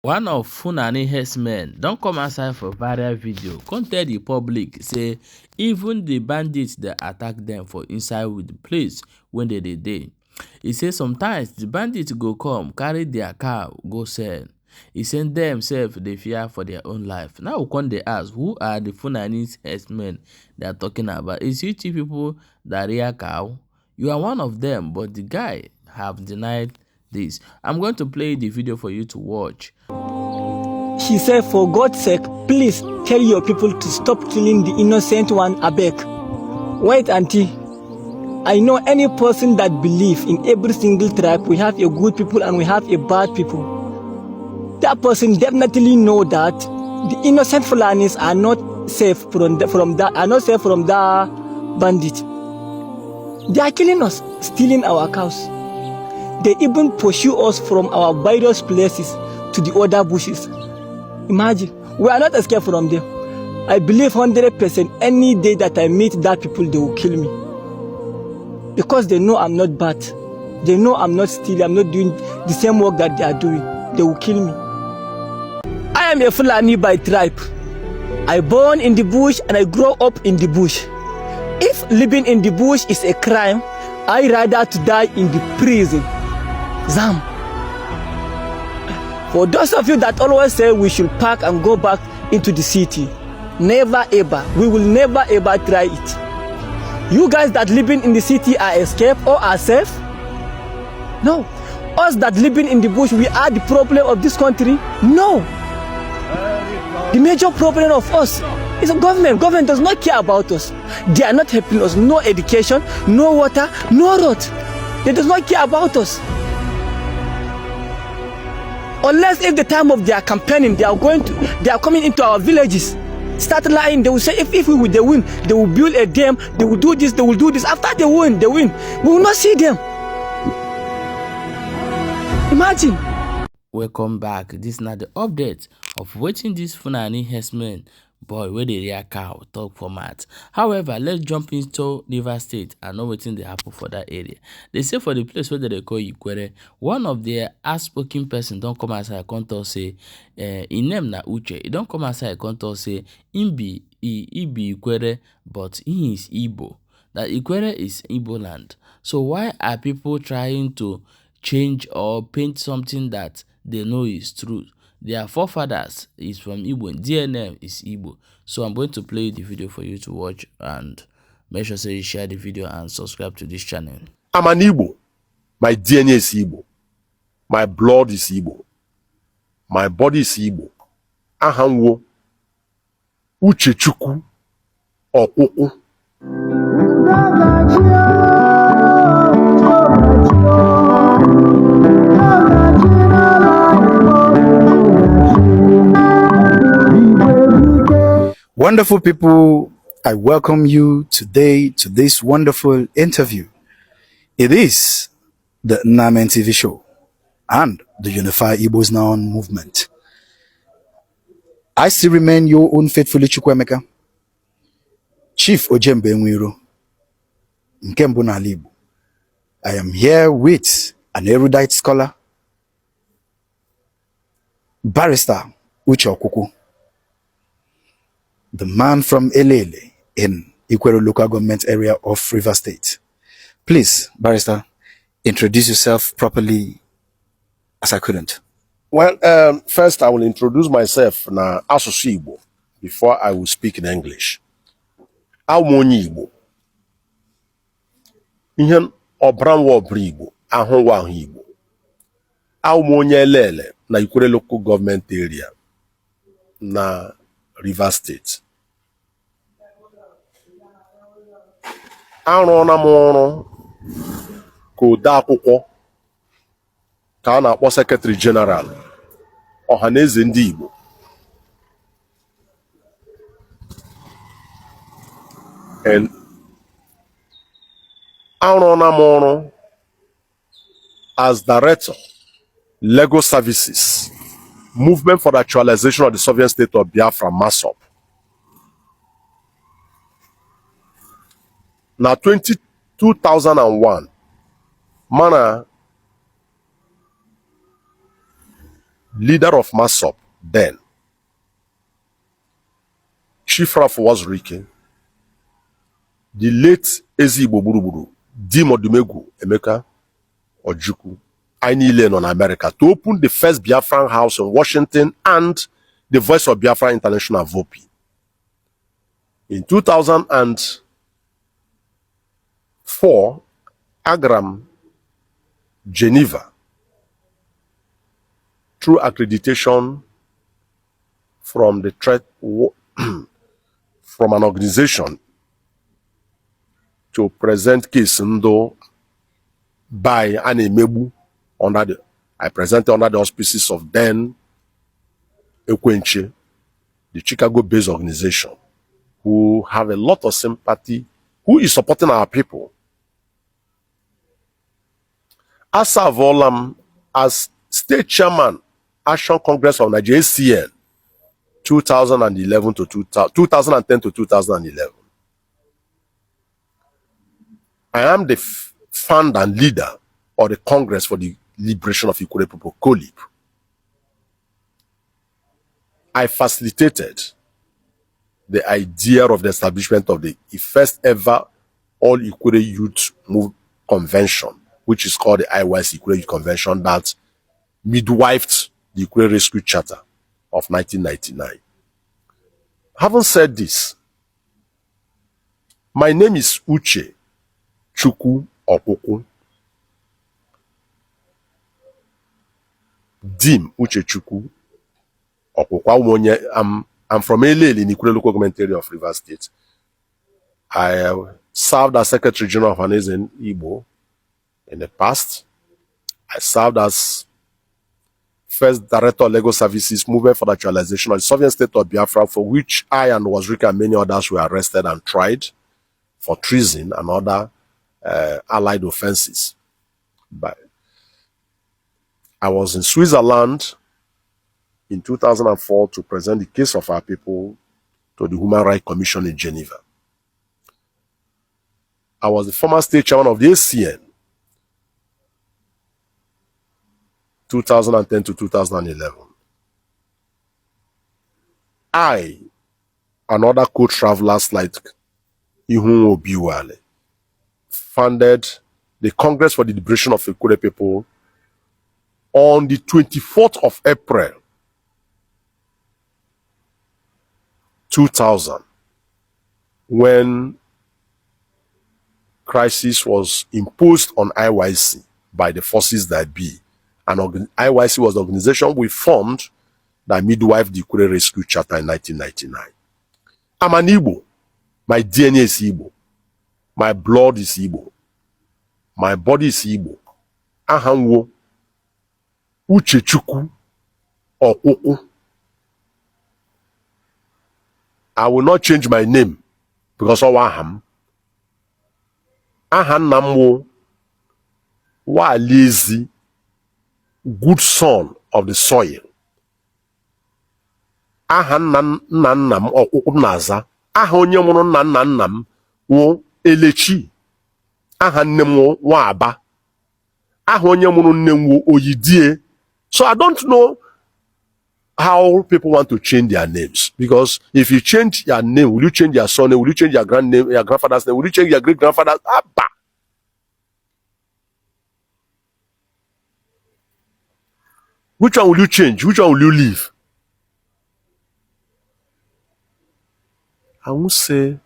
One of Fulani herdsmen don't come outside for viral video, come tell the public say even the bandits they attack them for inside with the place when they dey. He say sometimes the bandits go come carry their cow go sell. He say them self they fear for their own life. Now we come dey ask, who are the Fulani herdsmen they are talking about? Is it you people that rear cow? You are one of them, but the guy have denied this. I'm going to play the video for you to watch. She said, for God's sake, please tell your people to stop killing the innocent one, abeg. Wait, auntie. I know any person that believes in every single tribe, we have a good people and we have a bad people. That person definitely know that the innocent Fulanis are not safe from that bandit. They are killing us, stealing our cows. They even pursue us from our various places to the other bushes. Imagine, we are not escaped from them. I believe 100% any day that I meet that people, they will kill me. Because they know I'm not bad. They know I'm not stealing, I'm not doing the same work that they are doing. They will kill me. I am a Fulani by tribe. I born in the bush and I grow up in the bush. If living in the bush is a crime, I rather to die in the prison. Zam. For those of you that always say we should pack and go back into the city, never ever. We will never ever try it. You guys that living in the city are escaped or are safe? No. Us that living in the bush, we are the problem of this country? No. The major problem of us is the government. Government does not care about us. They are not helping us. No education, no water, no road. They does not care about us. Unless if the time of their campaigning, they are coming into our villages, start lying. They will say if they win, they will build a dam, they will do this, they will do this. After they win, we will not see them. Imagine. Welcome back. This is not the update of watching this Fulani herdsmen boy where they rear cow talk format. However, let's jump into Rivers State and know what's in the happen for that area. They say for the place where they call Ikwerre, one of their outspoken person don't come outside and tell say in name na Uche. He don't come outside and tell say he be Ikwerre, but he is Igbo. That Ikwerre is Igbo land. So why are people trying to change or paint something that they know is true? Their forefathers is from Igbo, DNA is Igbo. So I'm going to play the video for you to watch, and make sure you share the video and subscribe to this channel. I'm an Igbo. My DNA is Igbo. My blood is Igbo. My body is Igbo. Ahanwo Uchechukwu Okuku. Wonderful people, I welcome you today to this wonderful interview. It is the Namen TV show and the Unify Igbos Now movement. I still remain your own faithfully Chukwemeka, Chief Ojembe Nwiro, Nkembu n'ala Igbo. I am here with an erudite scholar, Barrister Uche Okuku, the man from Elele in Ikwerre local government area of Rivers State. Please, Barrister, introduce yourself properly as I couldn't. Well, first I will introduce myself na Asusu Igbo before I will speak in English. Awmonyi Igbo. Ihe obranwa obri Igbo, ahụnwa ahụ Igbo. Awmonyi Elele na Ikwerre local government area na Rivers State. Arụna m ọrụ ka ode akwụkwọ ka a na-akpọ Secretary General Ọhaneze ndị Igbo. And arụna m ọrụ as Director Legal Services Movement for the Actualization of the Sovereign State of Biafra, MASOP. Now 2001, mana leader of Masop then, Chief Raf was Rike, the late Ezi Igbo Gburugburu, Di Modumegu Emeka Ojukwu, I niile on America to open the first Biafran house in Washington and the Voice of Biafra International VOPI. In 2004, Agram Geneva, through accreditation from the from an organization to present case Ndo by Anemebu I presented under the auspices of then Ekwenche, the Chicago-based organization, who have a lot of sympathy, who is supporting our people. Asa Volam, as state chairman, Action Congress of Nigeria, ACN, 2010 to 2011. I am the founder and leader of the Congress for the Liberation of Ikwerre People, COLIP. I facilitated the idea of the establishment of the first ever All Ikwerre Youth Move Convention, which is called the IYC Ikwerre Youth Convention, that midwifed the Ikwerre Rescue Charter of 1999. Having said this, my name is Uche Chukwu Okuku. Dim Uche Chukwu Okuku. I'm from Elele in Ikwerre local government area of Rivers State. I served as Secretary General of Hanese Igbo in the past. I served as First Director of Legal Services, Movement for the Actualization of the Sovereign State of Biafra, for which I and Wazirika and many others were arrested and tried for treason and other allied offenses. But I was in Switzerland in 2004 to present the case of our people to the Human Rights Commission in Geneva. I was the former state chairman of the ACN, 2010 to 2011. I and other co-travelers like Ihun Obiwale founded the Congress for the Liberation of Ikwerre People on the 24th of April 2000, when crisis was imposed on IYC by the forces that be. And IYC was the organization we formed that midwife the Ikwerre Rescue Charter in 1999. I'm an Igbo. My DNA is Igbo. My blood is Igbo. My body is Igbo. Ahanwo Uche Chukwu Okuku. I will not change my name because of Aham. Ahanamwo wa lazy, good son of the soil. Ahanam nanam Okuku naza. Ahonyemunu nanam wo Elechi. Ahanem wa Aba. Ahonyemunu nemu Oyidie. So I don't know how people want to change their names, because if you change your name, will you change your son name? Will you change your grandname, your grandfather's name? Will you change your great grandfather's? Abba. Which one will you change? Which one will you leave? I won't say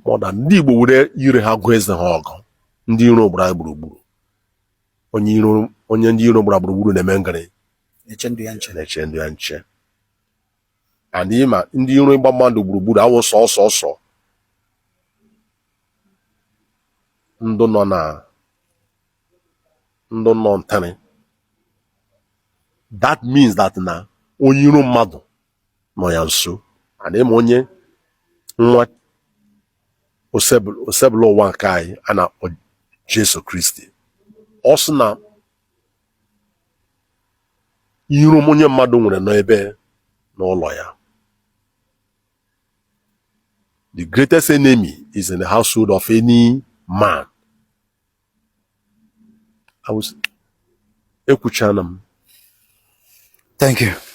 more than ndị Igbo were ire ha gụọ eze ha ọgụ. Ndị iro gbara gburugburu. Onye ndị iro gbara gburugburu na-eme ngịrị. Na-eche ndụ ya nche. And ịma ndị iro ịgba mmadụ gburugburu awụ sọsọ ndụ nọ ntani. That means that na onye iro mmadụ nọ ya nso. And ịma onye nwa osebụla ụwa nke anyị ana Jesu Kristi. Ọ sị na iro onye mmadụ nwere n'ebe n'ụlọ ya. The greatest enemy is in the household of any man. I was Ekuchanam. Thank you.